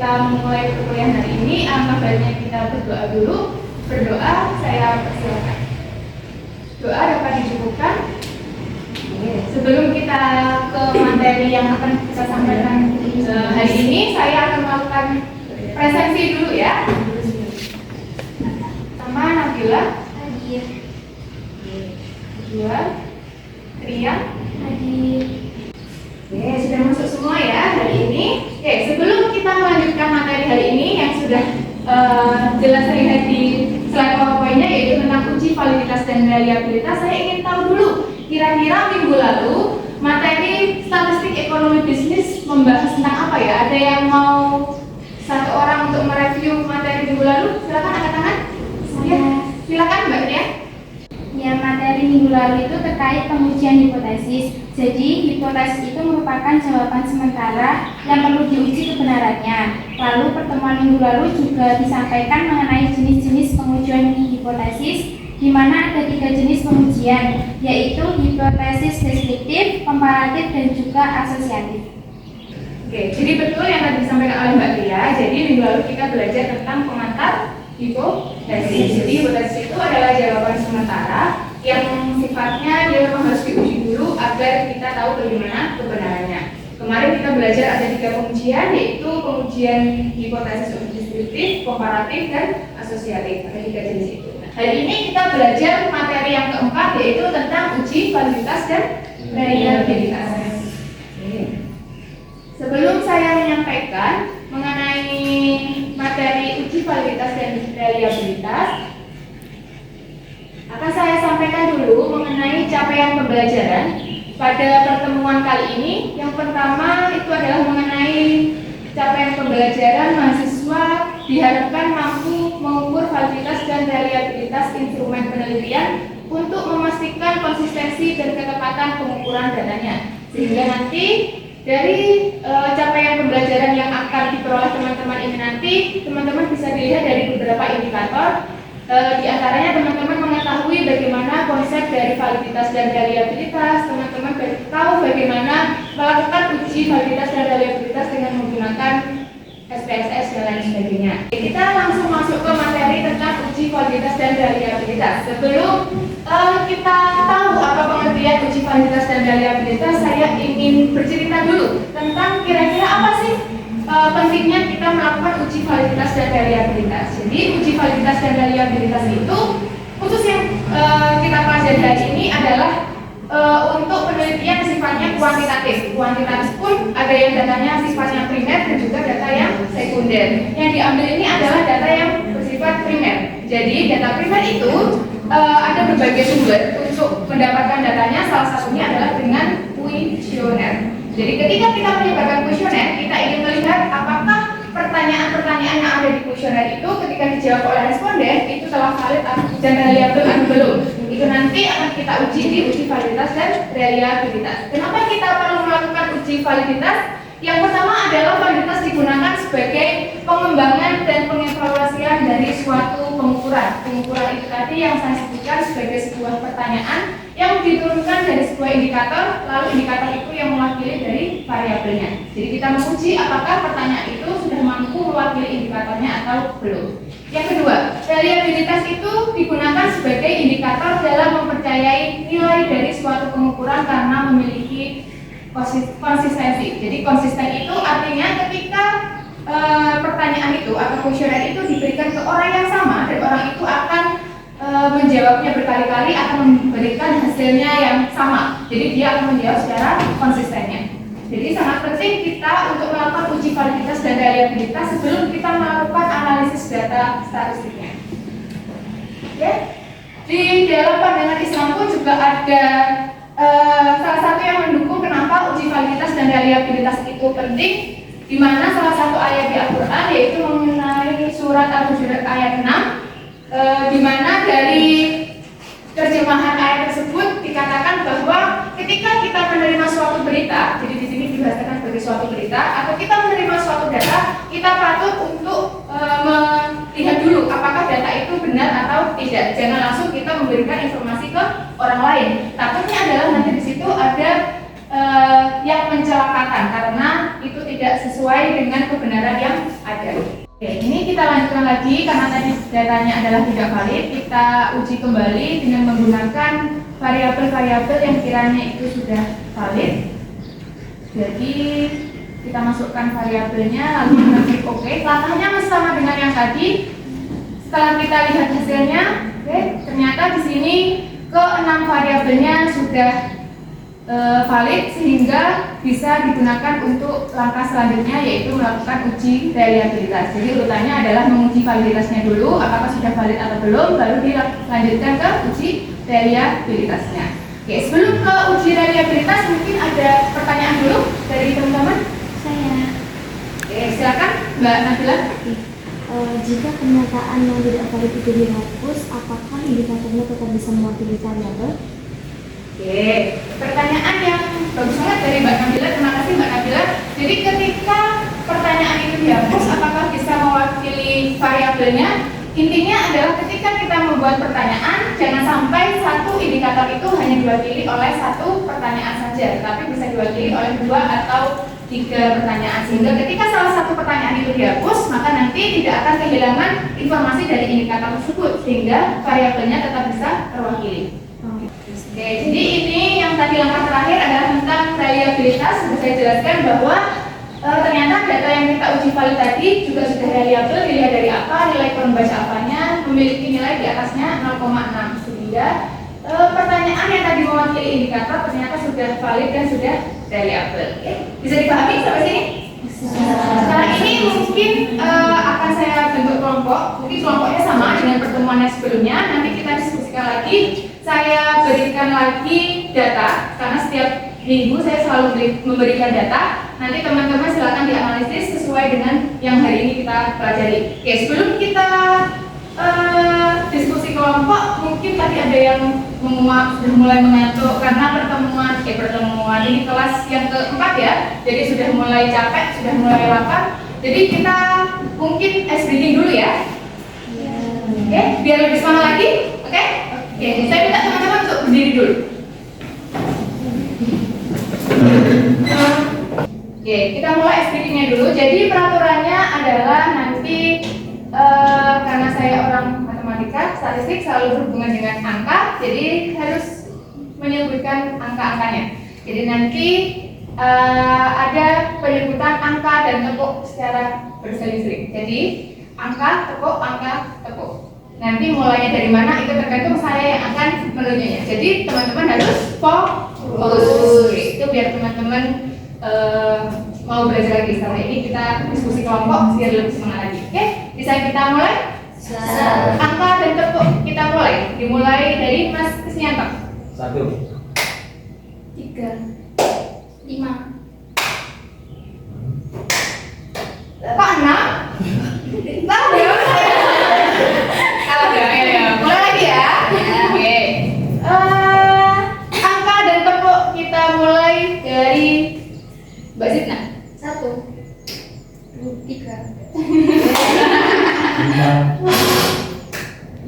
kita memulai perkuliahan hari ini, alangkah baiknya kita berdoa dulu. Berdoa, saya persilakan. Doa dapat dicukupkan. Sebelum kita ke materi yang akan kita sampaikan hari ini, saya akan melakukan presensi dulu ya. Sama Nabila, Hadir. Dua, Rian, Hadir. Oke, sudah masuk semua ya hari ini. Oke, sebelum kita melanjutkan materi hari ini yang sudah jelas terlihat di slide PowerPoint-nya, yaitu tentang uji validitas dan reliabilitas, saya ingin tahu dulu kira-kira minggu lalu materi statistik ekonomi bisnis membahas tentang apa ya? Ada yang mau satu orang untuk mereview materi minggu lalu? Silakan angkat tangan. Ya, silakan Mbak Ria. Ya, materi minggu lalu itu terkait pengujian hipotesis. Jadi, hipotesis itu merupakan jawaban sementara yang perlu diuji kebenarannya. Lalu, pertemuan minggu lalu juga disampaikan mengenai jenis-jenis pengujian hipotesis, di mana ada 3 jenis pengujian, yaitu hipotesis deskriptif, komparatif, dan juga asosiatif. Oke, jadi betul yang tadi disampaikan oleh Mbak Ria. Jadi minggu lalu kita belajar tentang pengantar hipotesis. Jadi hipotesis itu adalah jawaban sementara yang sifatnya dia memang harus diuji dulu agar kita tahu bagaimana kebenarannya. Kemarin kita belajar ada 3 pengujian, yaitu pengujian hipotesis deskriptif, komparatif, dan asosiatif. Ada 3 jenis itu. Hari ini kita belajar materi yang keempat, yaitu tentang uji validitas dan reliabilitas. Sebelum saya menyampaikan mengenai materi uji validitas dan reliabilitas, akan saya sampaikan dulu mengenai capaian pembelajaran pada pertemuan kali ini. Yang pertama itu adalah mengenai capaian pembelajaran mahasiswa diharapkan mampu mengukur validitas dan reliabilitas instrumen penelitian untuk memastikan konsistensi dan ketepatan pengukuran datanya, sehingga nanti dari capaian pembelajaran yang akan diperoleh teman-teman ini nanti, teman-teman bisa dilihat dari beberapa indikator. Di antaranya teman-teman mengetahui bagaimana konsep dari validitas dan reliabilitas, teman-teman tahu bagaimana melakukan uji validitas dan reliabilitas dengan menggunakan SPSS dan lain sebagainya. Kita langsung masuk ke materi tentang uji validitas dan reliabilitas. Sebelum kita tahu apa pengertian uji validitas dan reliabilitas, saya ingin bercerita dulu tentang kira-kira apa sih pentingnya kita melakukan uji validitas dan reliabilitas. Jadi uji validitas dan reliabilitas itu khusus yang kita pelajari hari ini adalah untuk penelitian sifatnya kuantitatif. Kuantitatif pun ada yang datanya sifatnya primer dan juga data yang sekunder. Yang diambil ini adalah data yang bersifat primer. Jadi data primer itu ada berbagai sumber untuk mendapatkan datanya. Salah satunya adalah dengan kuesioner. Jadi ketika kita menyebarkan kuesioner, kita ingin melihat apakah pertanyaan-pertanyaan yang ada di kuesioner itu ketika dijawab oleh responden itu telah valid dan reliable atau belum. Itu nanti akan kita uji di uji validitas dan reliabilitas. Kenapa kita perlu melakukan uji validitas? Yang pertama adalah validitas digunakan sebagai pengembangan dan pengevaluasian dari suatu pengukuran. Pengukuran itu tadi yang saya sebutkan sebagai sebuah pertanyaan yang diturunkan dari sebuah indikator, lalu indikator itu yang mewakili dari variabelnya. Jadi kita menguji apakah pertanyaan itu sudah mampu mewakili indikatornya atau belum. Yang kedua, reliabilitas itu digunakan sebagai indikator dalam mempercayai nilai dari suatu pengukuran karena memiliki konsistensi. Jadi konsisten itu artinya ketika pertanyaan itu atau kuesioner itu diberikan ke orang yang sama dan orang itu akan menjawabnya berkali-kali, akan memberikan hasilnya yang sama. Jadi dia akan menjawab secara konsistennya. Jadi sangat penting kita untuk melakukan uji validitas dan reliabilitas sebelum kita melakukan analisis data statistiknya. Oke. Di dalam pandangan Islam pun juga ada salah satu yang mendukung kenapa uji validitas dan reliabilitas itu penting, di mana salah satu ayat di Al-Quran yaitu mengenai surat Al-Hujurat ayat 6, di mana dari terjemahan ayat tersebut dikatakan bahwa ketika kita menerima suatu berita, jadi di sini dibahasakan sebagai suatu berita, atau kita menerima suatu data, kita patut untuk melihat dulu apakah data itu benar atau tidak. Jangan langsung kita memberikan informasi ke orang lain. Takutnya adalah nanti di situ ada yang mencelakakan karena itu tidak sesuai dengan kebenaran yang ada. Oke, ini kita lanjutkan lagi karena tadi datanya adalah tidak valid. Kita uji kembali dengan menggunakan variabel-variabel yang kiranya itu sudah valid. Jadi kita masukkan variabelnya lalu kita klik OK. Langkahnya masih sama dengan yang tadi. Setelah kita lihat hasilnya, oke, ternyata di sini ke-6 variabelnya sudah valid sehingga bisa digunakan untuk langkah selanjutnya yaitu melakukan uji reliabilitas. Jadi urutannya adalah menguji validitasnya dulu, apakah sudah valid atau belum, baru dilanjutkan ke uji reliabilitasnya. Oke, sebelum ke uji reliabilitas mungkin ada pertanyaan dulu dari teman-teman. Saya. Oke, silakan Mbak Nabila. Jika pernyataan yang tidak valid itu dihapus, apakah indikatornya tetap bisa mewakili variabel? Oke, pertanyaan yang bagus banget dari Mbak Nabila. Terima kasih Mbak Nabila. Jadi ketika pertanyaan itu dihapus, apakah bisa mewakili variabelnya? Intinya adalah ketika kita membuat pertanyaan, jangan sampai satu indikator itu hanya diwakili oleh satu pertanyaan saja, tapi bisa diwakili oleh 2 atau 3 pertanyaan. Sehingga ketika salah satu pertanyaan itu dihapus, maka nanti tidak akan kehilangan informasi dari indikator tersebut, sehingga variabelnya tetap bisa terwakili. Oke, jadi ini yang tadi langkah terakhir adalah tentang reliabilitas. Sudah saya jelaskan bahwa ternyata data yang kita uji valid tadi juga sudah reliable. Dilihat dari apa, nilai kurang baca apanya, memiliki nilai di atasnya 0,6, sehingga pertanyaan yang tadi mewakili indikator ternyata sudah valid dan sudah reliable. Oke, bisa dipahami sampai sini? Sekarang ini mungkin akan saya bentuk kelompok. Mungkin kelompoknya sama dengan pertemuan yang sebelumnya. Nanti kita diskusikan lagi. Saya berikan lagi data karena setiap minggu saya selalu memberikan data. Nanti teman-teman silakan dianalisis sesuai dengan yang hari ini kita pelajari. Oke, sebelum kita diskusi kelompok, mungkin tadi ada yang menguap, sudah mulai mengantuk karena pertemuan ini kelas yang keempat ya. Jadi sudah mulai capek, sudah mulai lapar. Jadi kita mungkin ice breathing dulu ya. Oke, biar lebih semangat lagi. Oke, saya minta teman-teman untuk berdiri dulu. Oke, kita mulai ice breathing-nya dulu. Jadi peraturannya adalah nanti karena saya orang matematika, statistik selalu berhubungan dengan angka, jadi harus menyebutkan angka-angkanya. Jadi nanti ada penyebutan angka dan tepuk secara berseling-seling. Jadi angka, tepuk. Nanti mulainya dari mana itu tergantung saya yang akan menunjuknya. Jadi teman-teman harus fokus. Itu biar teman-teman mau belajar lagi. Karena ini kita diskusi kelompok biar lebih semangat lagi. Oke, bisa kita mulai? Angka dan tepuk kita mulai. Dimulai dari Mas Krisnyanto. 1, 3, 5. Kok 6? Mulai lagi ya. Oke. Angka dan tepuk kita mulai dari Mbak Zidna. 1, 2, 3. 5.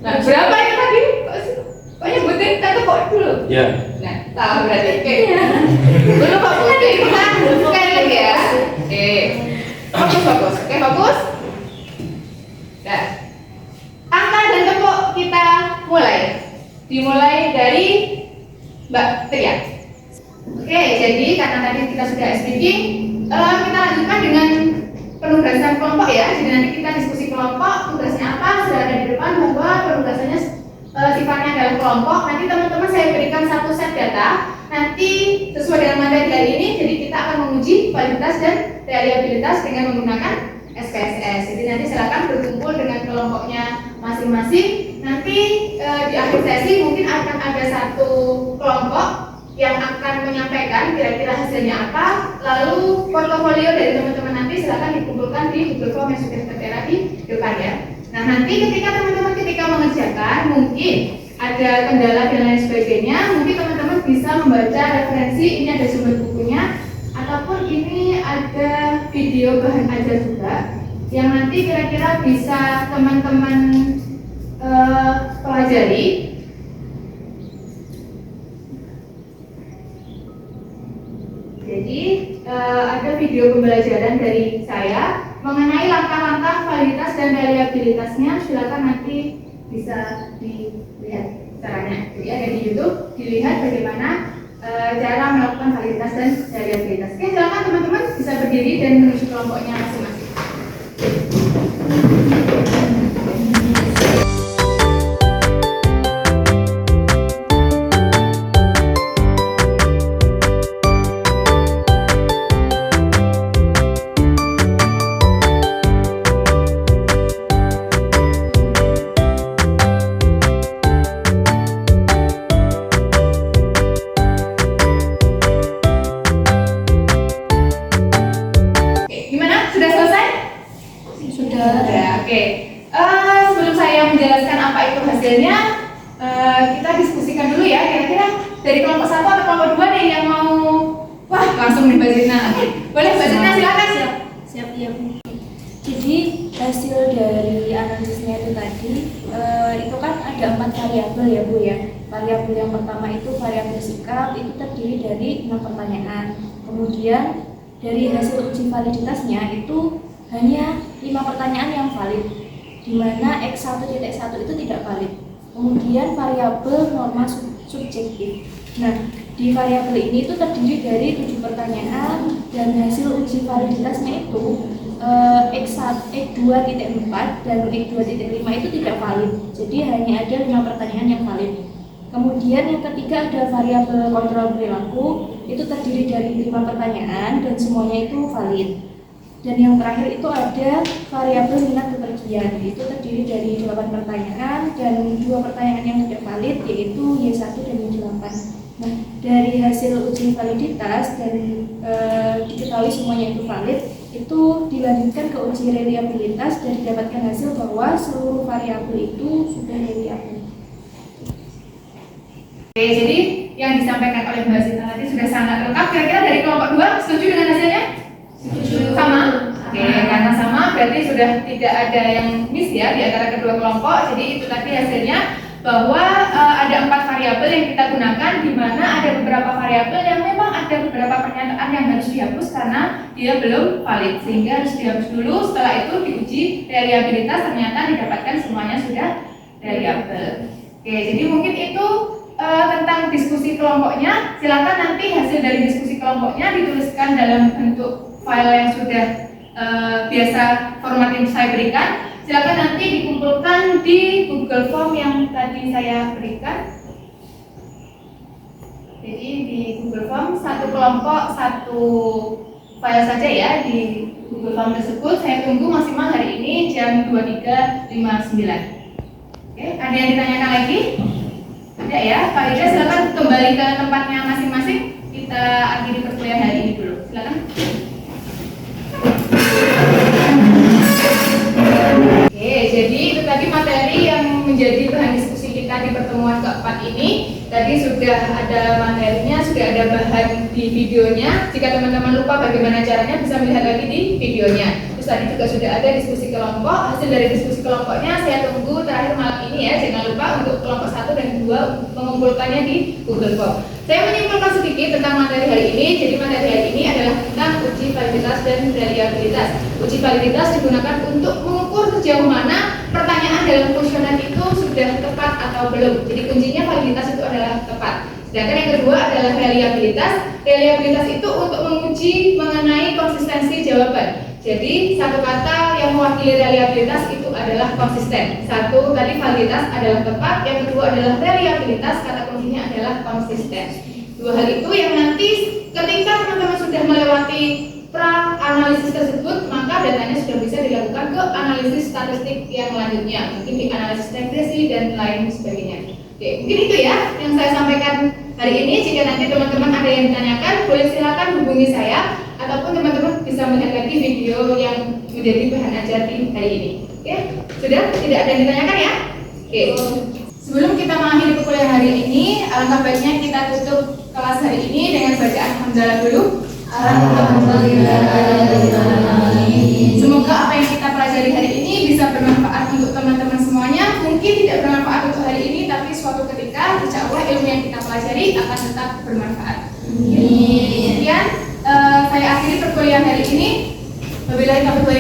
Nah, berapa itu tadi? Kok nyebutin tepuk dulu? Ya. Nah, tahu berarti. Oke. Dulu fokus. Kita sekali lagi ya. Oke. Fokus. Oke, fokus. Nah. Angka dan tepuk kita mulai. Dimulai dari Mbak Tria. Oke, jadi karena tadi kita sudah speaking, kita lanjutkan dengan penugasan kelompok ya. Jadi nanti kita diskusi kelompok, tugasnya apa, sudah ada di depan bahwa penugasannya sifatnya adalah kelompok. Nanti teman-teman saya berikan satu set data. Nanti sesuai dengan materi hari ini, jadi kita akan menguji validitas dan reliabilitas dengan menggunakan SPSS. Jadi nanti silakan berkumpul dengan kelompoknya masing-masing. Nanti di akhir sesi mungkin akan ada satu kelompok yang akan menyampaikan kira-kira hasilnya apa. Lalu portofolio dari teman-teman nanti silakan dikumpulkan di Google Form yang sudah tertera di depan ya. Nah nanti ketika teman-teman mengerjakan mungkin ada kendala dan lain sebagainya, mungkin teman-teman bisa membaca referensi. Ini ada sumber bukunya ataupun ini ada video bahan ajar juga yang nanti kira-kira bisa teman-teman pelajari. Jadi ada video pembelajaran dari saya mengenai langkah-langkah validitas dan reliabilitasnya, silakan nanti bisa dilihat caranya. Jadi ada di YouTube, dilihat bagaimana cara melakukan validitas dan reliabilitas. Oke, silakan teman-teman bisa berdiri dan menuju kelompoknya masing-masing. Sebelum saya menjelaskan apa itu hasilnya, kita diskusikan dulu ya. Kira-kira dari kelompok 1 atau kelompok 2 nih yang mau, wah langsung nih Mbak Zina. Boleh Mbak Zina, silakan. Siap ya Bu. Jadi hasil dari analisisnya itu tadi itu kan ada 4 variabel ya Bu ya. Variabel yang pertama itu variabel sikap, itu terdiri dari 6 pertanyaan. Kemudian dari hasil uji validitasnya itu hanya 5 pertanyaan yang valid, di mana X1.1 itu tidak valid. Kemudian variabel norma subjektif. Nah, di variabel ini itu terdiri dari 7 pertanyaan dan hasil uji validitasnya itu X2.4 dan X2.5 itu tidak valid. Jadi hanya ada 5 pertanyaan yang valid. Kemudian yang ketiga ada variabel kontrol perilaku, itu terdiri dari 5 pertanyaan dan semuanya itu valid. Dan yang terakhir itu ada variabel minat bepergian, itu terdiri dari 8 pertanyaan dan 2 pertanyaan yang tidak valid, yaitu Y1 dan Y8. Nah, dari hasil uji validitas dan diketahui semuanya itu valid, itu dilanjutkan ke uji reliabilitas dan didapatkan hasil bahwa seluruh variabel itu sudah reliabel. Oke, jadi yang disampaikan oleh Mbak Zina tadi sudah sangat lengkap. Kira-kira dari kelompok 2 setuju dengan hasilnya? Sama? Oke, karena sama berarti sudah tidak ada yang miss ya di antara kedua kelompok. Jadi itu tadi hasilnya bahwa ada 4 variabel yang kita gunakan, di mana ada beberapa variabel yang memang ada beberapa pernyataan yang harus dihapus karena dia belum valid, sehingga harus dihapus dulu. Setelah itu diuji reliabilitas, ternyata didapatkan semuanya sudah reliable. Oke, jadi mungkin itu tentang diskusi kelompoknya. Silakan nanti hasil dari diskusi kelompoknya dituliskan dalam bentuk file yang sudah biasa format yang saya berikan. Silakan nanti dikumpulkan di Google Form yang tadi saya berikan. Jadi di Google Form satu kelompok satu file saja ya di Google Form tersebut. Saya tunggu maksimal hari ini jam 23.59. Oke, ada yang ditanyakan lagi? Ada ya, Pak Ida silakan kembali ke tempatnya masing-masing. Kita akhiri perkuliahan hari ini dulu. Silakan. Oke, jadi itu tadi materi yang menjadi bahan diskusi kita di pertemuan keempat ini. Tadi sudah ada materinya, sudah ada bahan di videonya. Jika teman-teman lupa bagaimana caranya, bisa melihat lagi di videonya. Terus tadi juga sudah ada diskusi kelompok. Hasil dari diskusi kelompoknya saya tunggu terakhir malam ini ya. Jangan lupa untuk kelompok 1 dan 2 mengumpulkannya di Google Form. Saya menyimpulkan sedikit tentang materi hari ini. Jadi materi hari ini adalah tentang uji validitas dan reliabilitas. Uji validitas digunakan untuk mengukur sejauh mana pertanyaan dalam kuesioner itu sudah tepat atau belum. Jadi kuncinya validitas itu adalah tepat. Sedangkan yang kedua adalah reliabilitas. Reliabilitas itu untuk menguji mengenai konsistensi jawaban. Jadi satu kata yang mewakili reliabilitas itu adalah konsisten. Satu tadi validitas adalah tepat, yang kedua adalah reliabilitas, kata kuncinya adalah konsisten. Dua hal itu yang nanti ketika teman-teman sudah melewati pra analisis tersebut, maka datanya sudah bisa dilakukan ke analisis statistik yang lanjutnya, mungkin di analisis regresi dan lain sebagainya. Oke, mungkin itu ya yang saya sampaikan hari ini. Jika nanti teman-teman ada yang ditanyakan, boleh silakan hubungi saya, ataupun teman-teman bisa melihat lagi video yang menjadi bahan ajar di hari ini. Oke, sudah tidak ada yang ditanyakan ya? Oke, sebelum kita mengakhiri perkuliahan hari ini, alangkah baiknya kita tutup kelas hari ini dengan bacaan hamdalah dulu. Alhamdulillah. Semoga apa yang kita pelajari hari ini bisa bermanfaat untuk teman-teman semuanya. Mungkin tidak bermanfaat untuk hari ini, tapi suatu ketika insya Allah ilmu yang kita pelajari akan tetap bermanfaat. Kemudian saya akhiri perkuliahan hari ini. Wabillahi taufiq wal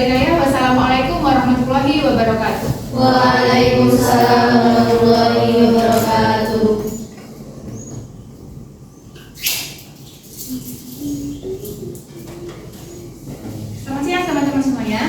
hidayah. Wassalamualaikum warahmatullahi wabarakatuh. Waalaikumsalam warahmatullahi wabarakatuh. Selamat siang teman-teman semuanya.